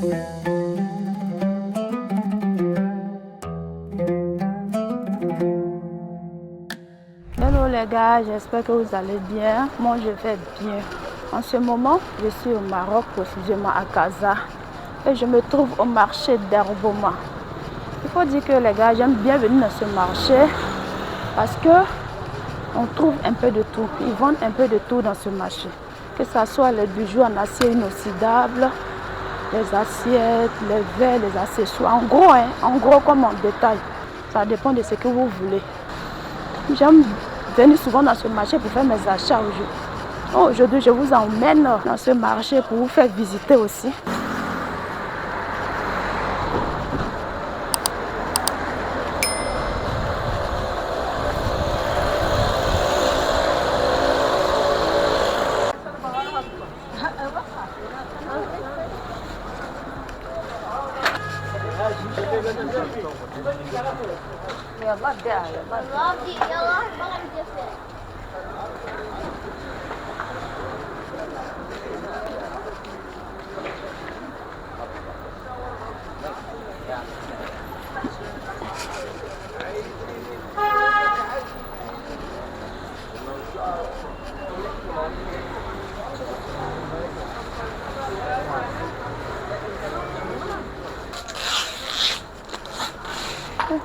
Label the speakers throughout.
Speaker 1: Hello les gars, j'espère que vous allez bien. Moi je vais bien. En ce moment, je suis au Maroc, précisément à Casa. Et je me trouve au marché d'Herboma. Il faut dire que les gars, j'aime bien venir dans ce marché parce que on trouve un peu de tout. Ils vendent un peu de tout dans ce marché. Que ce soit les bijoux en acier inoxydable, les assiettes, les verres, les accessoires. En gros comme en détail. Ça dépend de ce que vous voulez. J'aime venir souvent dans ce marché pour faire mes achats aujourd'hui. Aujourd'hui, je vous emmène dans ce marché pour vous faire visiter aussi.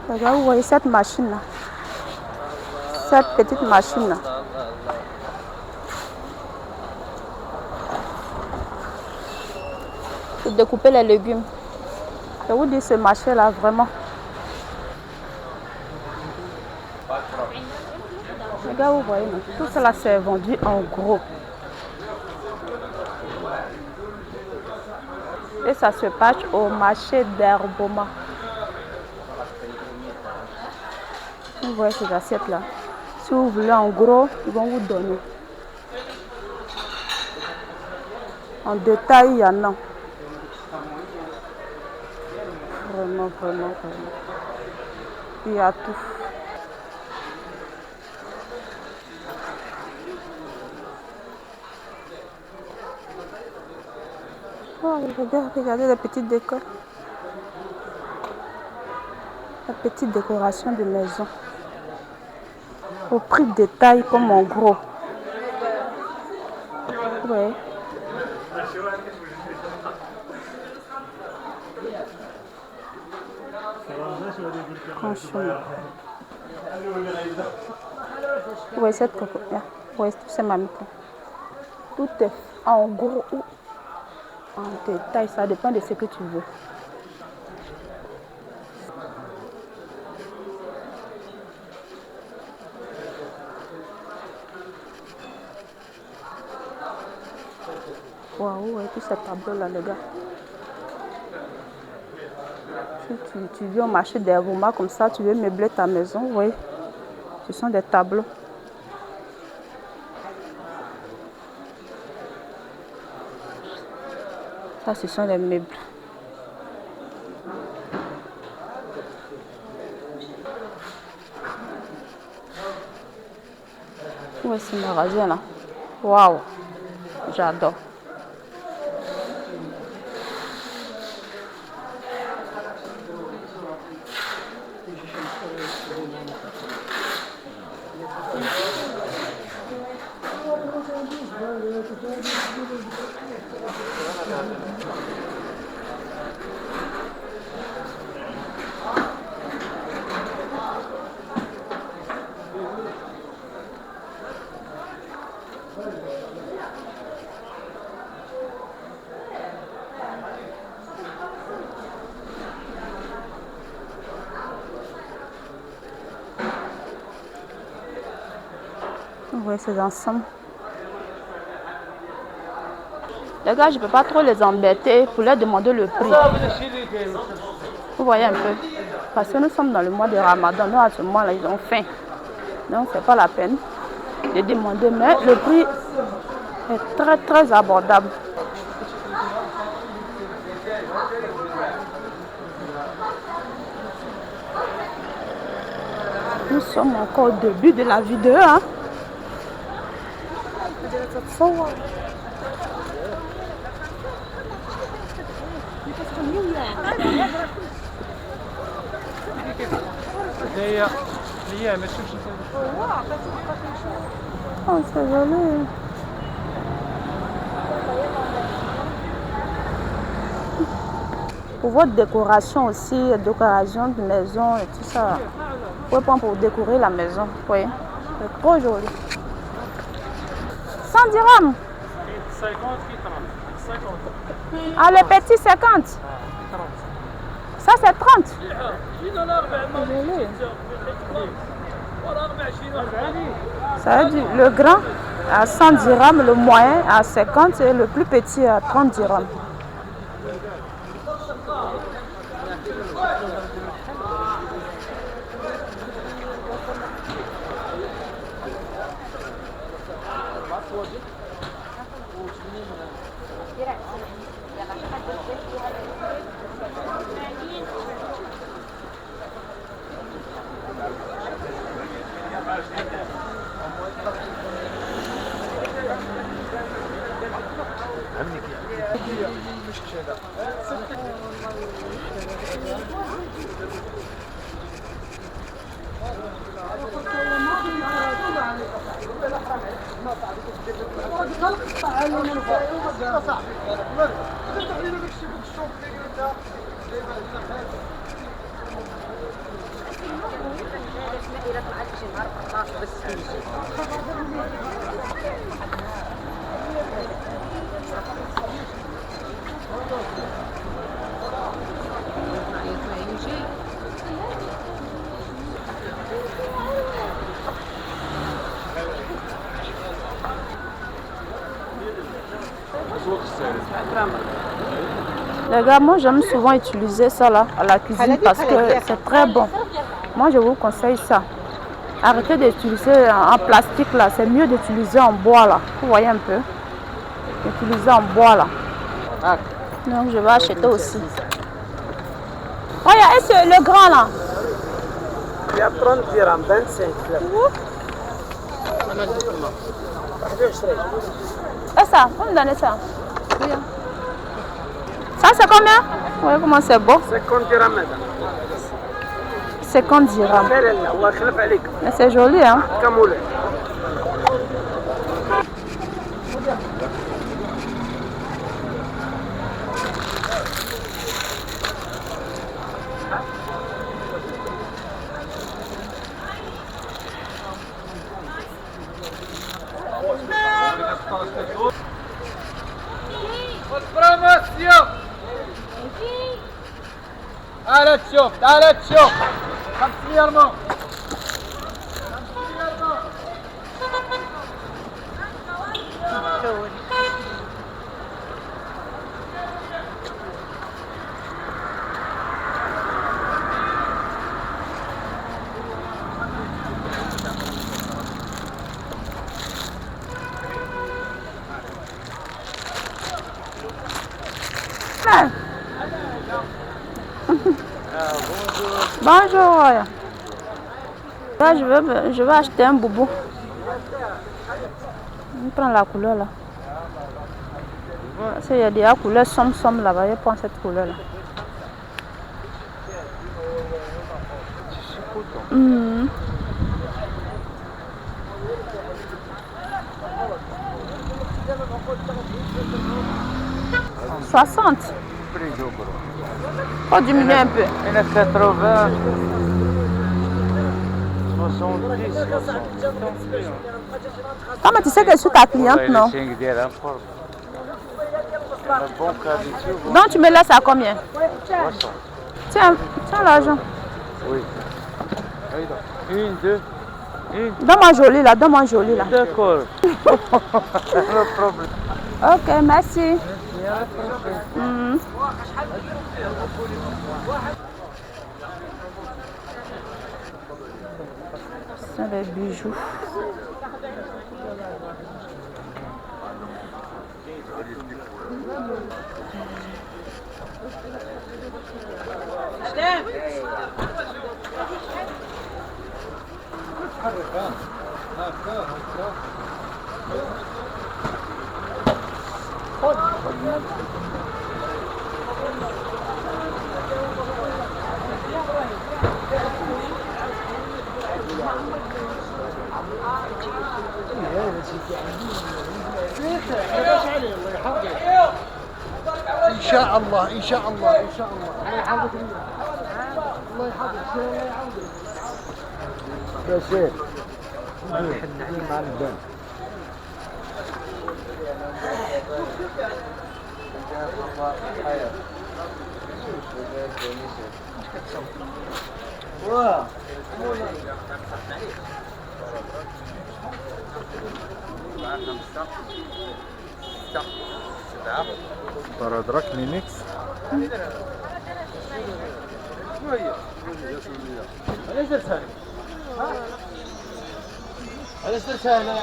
Speaker 1: Regarde, vous voyez cette machine-là. Cette petite machine-là. Pour découper les légumes. Je vous dis, ce marché-là, vraiment. Regarde, vous voyez, tout cela c'est vendu en gros. Et ça se passe au marché d'Herboma. Vous voyez ces assiettes-là. Si vous voulez en gros, ils vont vous donner. En détail, il y en a. Vraiment, vraiment, vraiment. Il y a tout. Oh, regardez les petites décors. La petite décoration de maison. Au prix de détail comme en gros. Ouais. Franchement. Ouais, cette coco. Ouais, tout c'est ma micro. Tout est en gros ou en détail. Ça dépend de ce que tu veux. Waouh, ouais, tous ces tableaux-là, les gars. Si tu viens au marché d'Herboma comme ça, tu veux meubler ta maison, oui. Ce sont des tableaux. Ça, ce sont les meubles. Où est ce magasin là? Waouh, j'adore. Vous voyez ces ensembles. Les gars, je ne peux pas trop les embêter pour leur demander le prix. Vous voyez un peu. Parce que nous sommes dans le mois de Ramadan. Nous, à ce moment-là, ils ont faim. Donc, ce n'est pas la peine de demander. Mais le prix est très, très abordable. Nous sommes encore au début de la vidéo. Hein? Oh, c'est joli. Pour votre décoration aussi, décoration de maison et tout ça. Vous pouvez prendre pour décorer la maison. Vous voyez, c'est trop joli. 100 dirhams.
Speaker 2: 50 50.
Speaker 1: Ah, le petit 50. Ça, c'est 30. Ça veut dire le grand à 100 dirhams, le moyen à 50 et le plus petit à 30 dirhams. Les gars, moi j'aime souvent utiliser ça là à la cuisine parce que c'est très bon. Moi je vous conseille ça. Arrêtez d'utiliser en plastique là, c'est mieux d'utiliser en bois là. Vous voyez un peu? Utiliser en bois là. Donc je vais acheter aussi. Regarde, est-ce que le grand là?
Speaker 3: Il y a 30 dirhams, 25.
Speaker 1: Et ça, vous me donnez ça. Ça c'est combien? Oui, comment c'est beau?
Speaker 3: 50 dirhams, madame.
Speaker 1: 50 dirhams.
Speaker 3: الله يخلف عليك.
Speaker 1: Mais c'est joli hein?
Speaker 3: كمولة. تعال تشوف تعال تشوف 500 رمال
Speaker 1: Bonjour. Là, je vais acheter un boubou. On prend la couleur là. Parce qu'il y a des couleurs somme là-bas. Je prends cette couleur là. Mmh. 60. Faut diminuer un peu.
Speaker 3: هنا 80 70
Speaker 1: Comment tu sais que je suis ta cliente, non? Donc tu me laisses à combien? Tiens l'argent.
Speaker 3: Oui. Une, deux, une.
Speaker 1: Donne-moi joli là, donne-moi joli là.
Speaker 3: D'accord. No problem.
Speaker 1: Ok, merci. Mhm. Ce sont les bijoux.
Speaker 3: شاء الله ان شاء الله ان شاء الله. الله يحفظك الله يحفظك الله يعوضك. بشير مع البان.
Speaker 4: برادراك مينيكس.
Speaker 3: ليش درتها لي؟ ليش درتها لي؟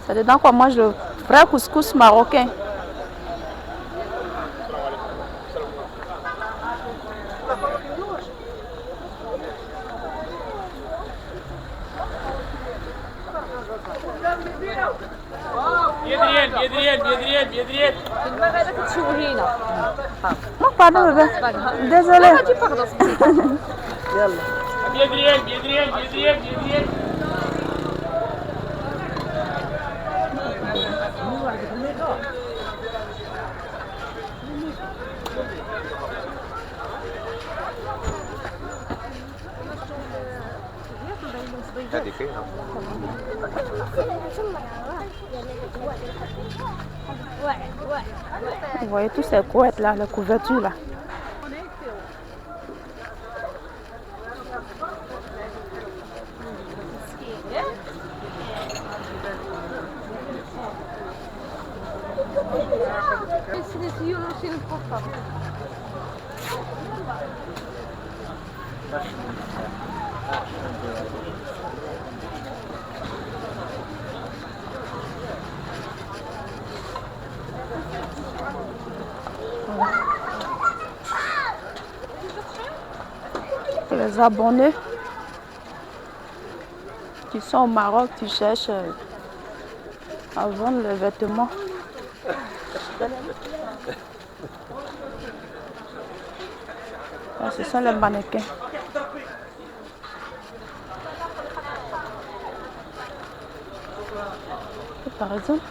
Speaker 1: C'est dedans qu'on mange le vrai couscous marocain.
Speaker 5: بيد الماء هذاك تشوهينا.
Speaker 1: Non, pardon, bébé. Désolée.
Speaker 3: يلا.
Speaker 4: هذه فيها.
Speaker 1: Vous voyez tous ces couettes là, les couvertures là. Pour les abonnés qui sont au Maroc, qui cherchent à vendre les vêtements. Là, ce sont les mannequins. Et par exemple,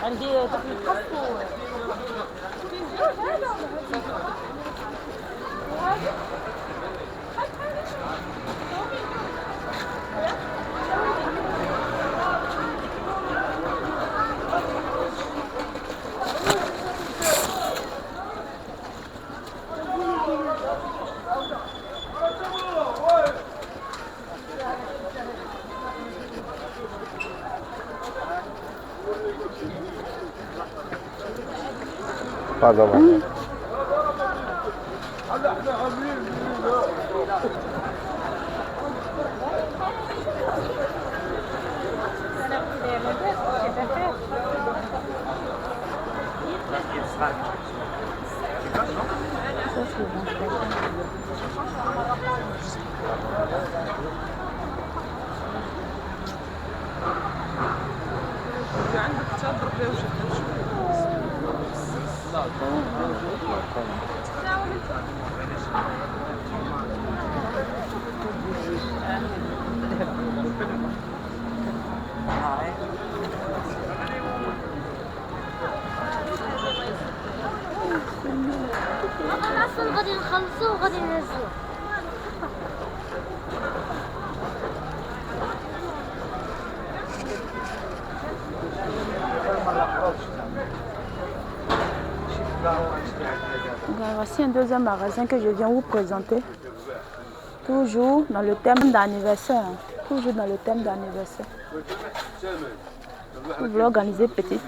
Speaker 5: عندي داك القف
Speaker 4: Pardon.
Speaker 1: ça c'est bon.
Speaker 6: انا اصلا غادي نخلصو وغادي ننزلو.
Speaker 1: Voici un deuxième magasin que je viens vous présenter. Toujours dans le thème d'anniversaire. Toujours dans le thème d'anniversaire. Vous voulez organiser petit.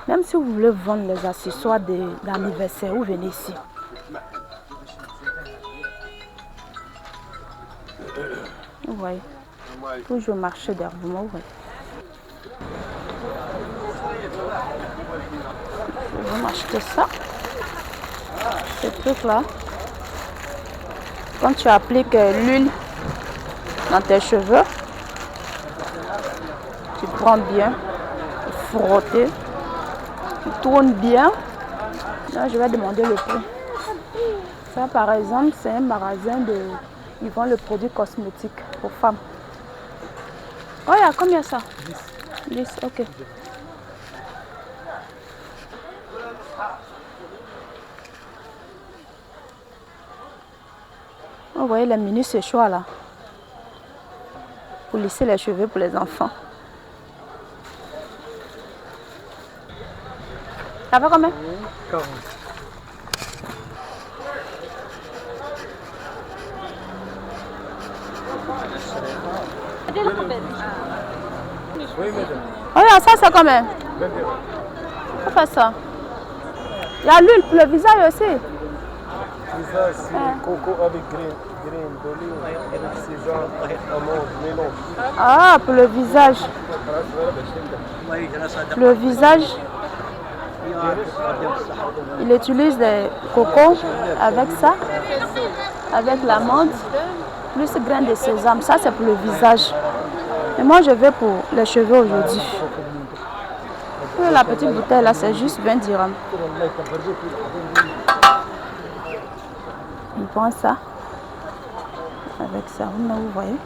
Speaker 1: Même si vous voulez vendre les accessoires d'anniversaire, vous venez ici. Vous voyez. Toujours marché d'herbement, vous voyez. Je vais m'acheter ça. Ce truc là. Quand tu appliques l'huile dans tes cheveux, tu prends bien, frotter, tu tournes bien. Là, je vais demander le prix. Ça, par exemple, c'est un magasin de... Ils vendent le produit cosmétique pour femmes. Oh, il y a combien ça? 10. 10, ok. Vous voyez les mini séchoirs là. Pour lisser les cheveux pour les enfants. Ça va combien?
Speaker 3: 40. Oui, madame.
Speaker 1: Regarde, ça c'est combien?
Speaker 3: 20 euros.
Speaker 1: On fait ça. Il y a l'huile pour le visage aussi.
Speaker 3: Ça, c'est coco avec graines d'olive, avec sésame, amande, mélange.
Speaker 1: Ah, pour le visage. Le visage, il utilise des cocos avec ça, avec l'amande, plus graines de sésame. Ça, c'est pour le visage. Et moi, je vais pour les cheveux aujourd'hui. La petite bouteille là, c'est juste 20 dirhams. On prend ça avec ça, vous voyez.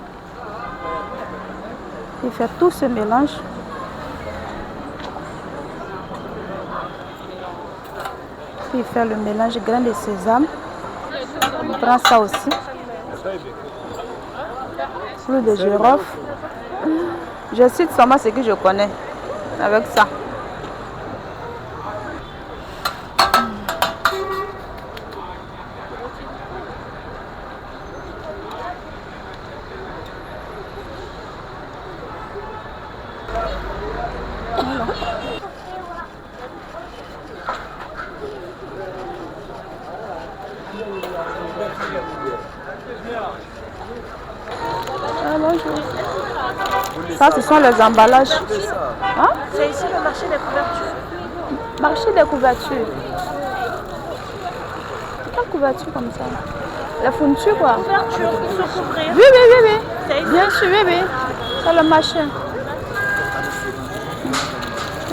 Speaker 1: Il fait tout ce mélange. Puis il fait le mélange de graines de sésame. On prend ça aussi. Fleur de girofle. Je cite seulement ce que je connais avec ça. Ça, ce sont les emballages. Hein?
Speaker 5: C'est ici le marché des couvertures.
Speaker 1: Marché des couvertures. Quelle couverture comme ça? La fourniture quoi?
Speaker 5: Couvertures pour se couvrir.
Speaker 1: Oui, oui, oui, oui. Bien sûr, oui, oui. C'est le marché.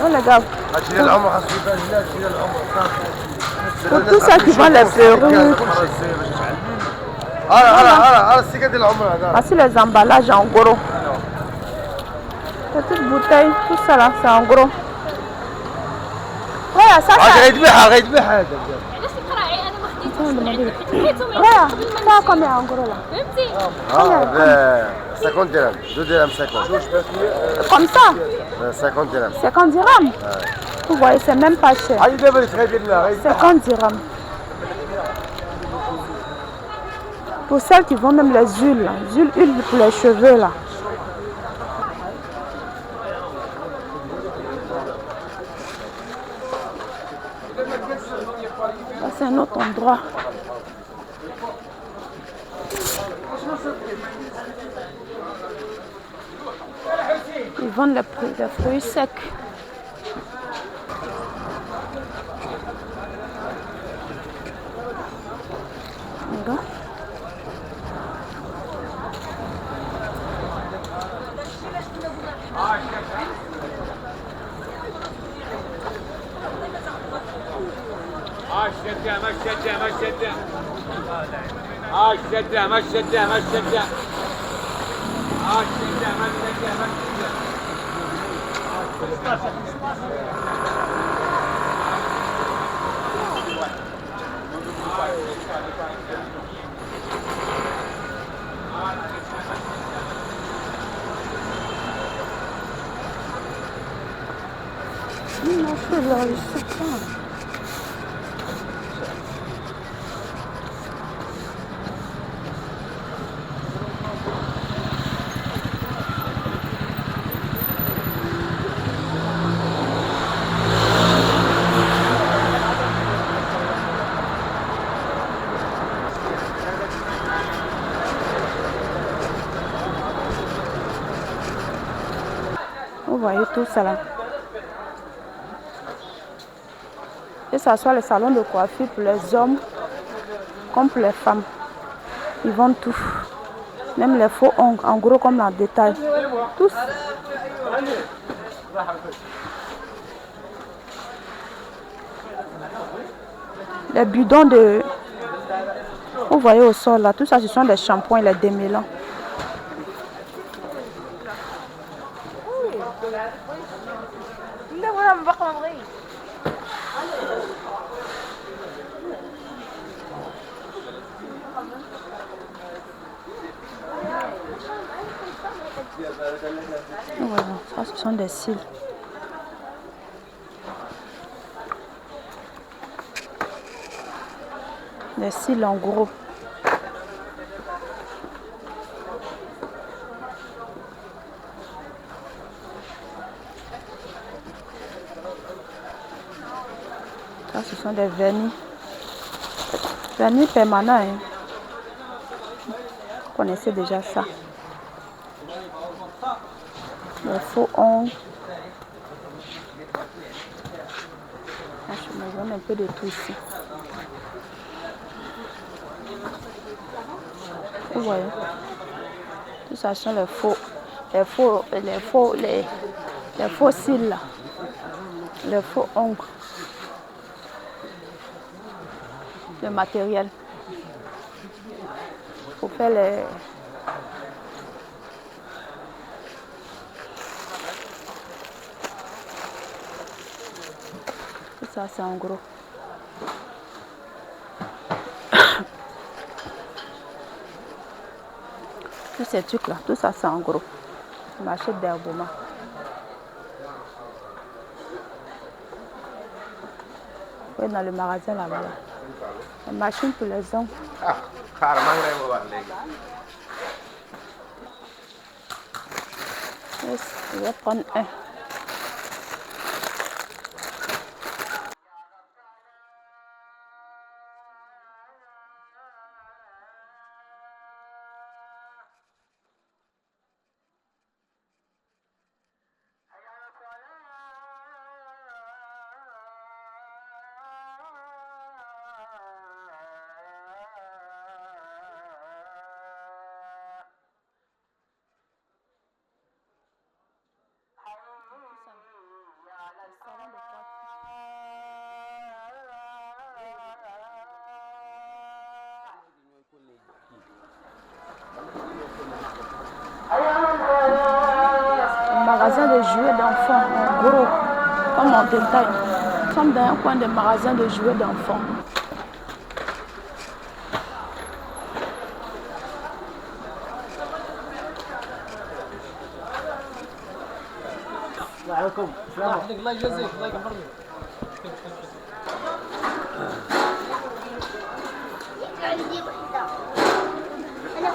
Speaker 1: Oh les gars. Pour tout ça qui vend les fleurs. Voici les emballages en gros. Petite bouteille, tout ça là, c'est en gros. Regarde, ça, regarde, ça combien en gros là?
Speaker 7: 50 dirhams, 2 dirhams 50.
Speaker 1: Comme ça?
Speaker 7: 50 dirhams.
Speaker 1: 50 dirhams? Vous voyez, c'est même pas cher. 50 dirhams. Pour celles qui vendent même les huiles, là. Huile pour les cheveux là. C'est un autre endroit. Ils vendent les fruits secs. Regarde. Vous voyez tout ça là. Et ça soit le salon de coiffure pour les hommes comme pour les femmes. Ils vendent tout. Même les faux ongles, en gros comme en détail. Tous. Les bidons de... Vous voyez au sol là, tout ça ce sont des shampoings, les démêlants. Voilà, ça ce sont des cils. Des cils en gros. Ça ce sont des vernis. Vernis permanent. Hein. Vous connaissez déjà ça. Les faux ongles. Je me donne un peu de tout ici. Vous voyez, tout ça sont les faux cils là, les faux ongles, le matériel pour faire les... Tout ça c'est en gros. Tous ces trucs là, tout ça c'est en gros. Le marché d'Herboma. Oui, dans le magasin là-bas. Là. La machine pour les ongles. Yes, je vais prendre un. Magasin de jouets d'enfants, en gros, comme en détail. Nous sommes dans un coin de magasin de jouets d'enfants.
Speaker 3: الله يجازيك الله يكبرك.
Speaker 6: عندي وحده انا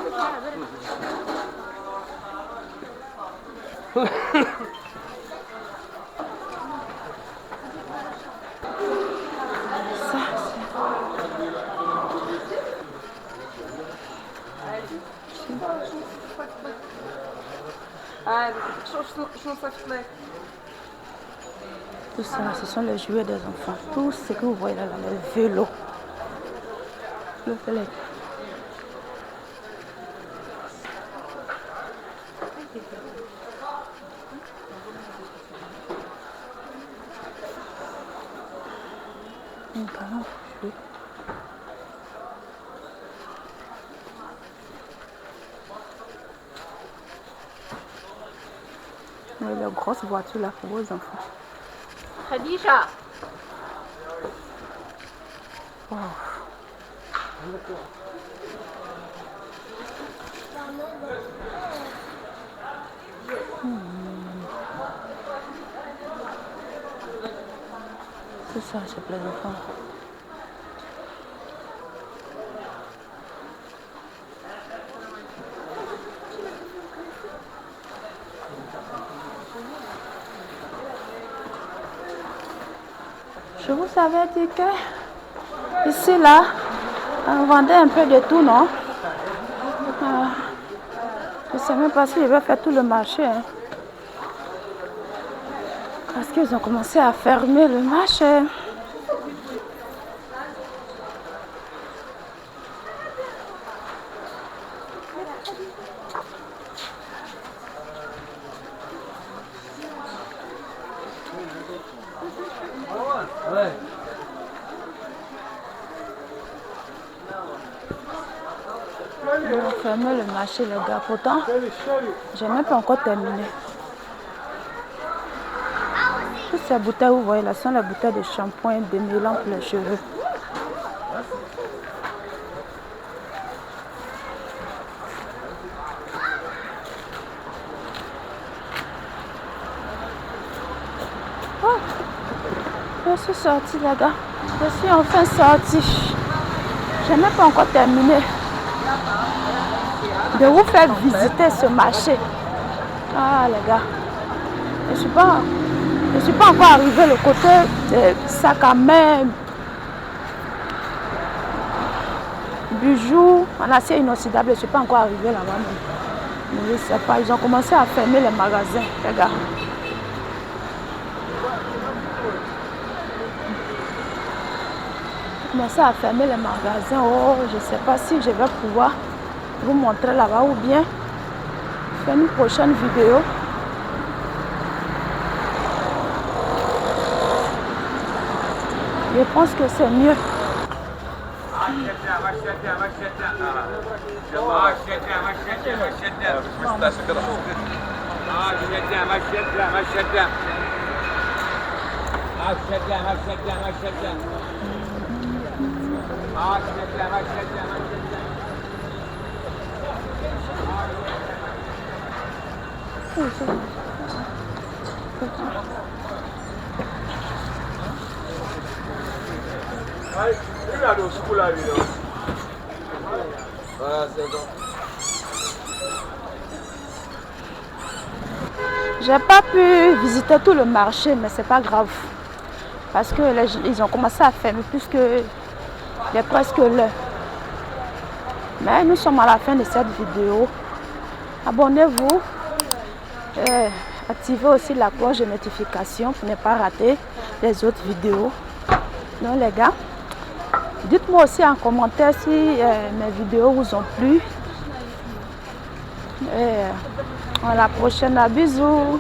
Speaker 6: Tout ça, ce sont les jouets des enfants. Tout ce que vous voyez là, les vélos. Le vélo. Un ballon. Oui, les grosses voitures là pour vos enfants.
Speaker 5: Khadija.
Speaker 1: Wow. C'est ça, c'est plein d'enfants. Je vous avais dit que ici là, on vendait un peu de tout, non? Je ne sais même pas s'ils veulent faire tout le marché. Hein. Parce qu'ils ont commencé à fermer le marché. On va fermer le marché, les gars. Pourtant, je n'ai même pas encore terminé. Toutes ces bouteilles, vous voyez là, sont les bouteilles de shampoing démêlant pour les cheveux. Oh, je suis sortie, les gars. Je suis enfin sortie. Je n'ai même pas encore terminé de vous faire visiter ce marché. Ah, les gars. Je ne suis pas encore arrivée le côté sac à main, bijoux en acier inoxydable. Je ne suis pas encore arrivée là-bas. Mais je ne sais pas, ils ont commencé à fermer les magasins, les gars. Ils ont commencé à fermer les magasins. Oh, je ne sais pas si je vais pouvoir vous montrer là-bas ou bien faire une prochaine vidéo. Je pense que c'est mieux. J'ai pas pu visiter tout le marché, mais c'est pas grave. Parce que ils ont commencé à fermer puisque il est presque l'heure. Mais nous sommes à la fin de cette vidéo. Abonnez-vous. Activez aussi la cloche de notification pour ne pas rater les autres vidéos. Donc les gars, dites-moi aussi en commentaire si mes vidéos vous ont plu. Et à la prochaine, bisous.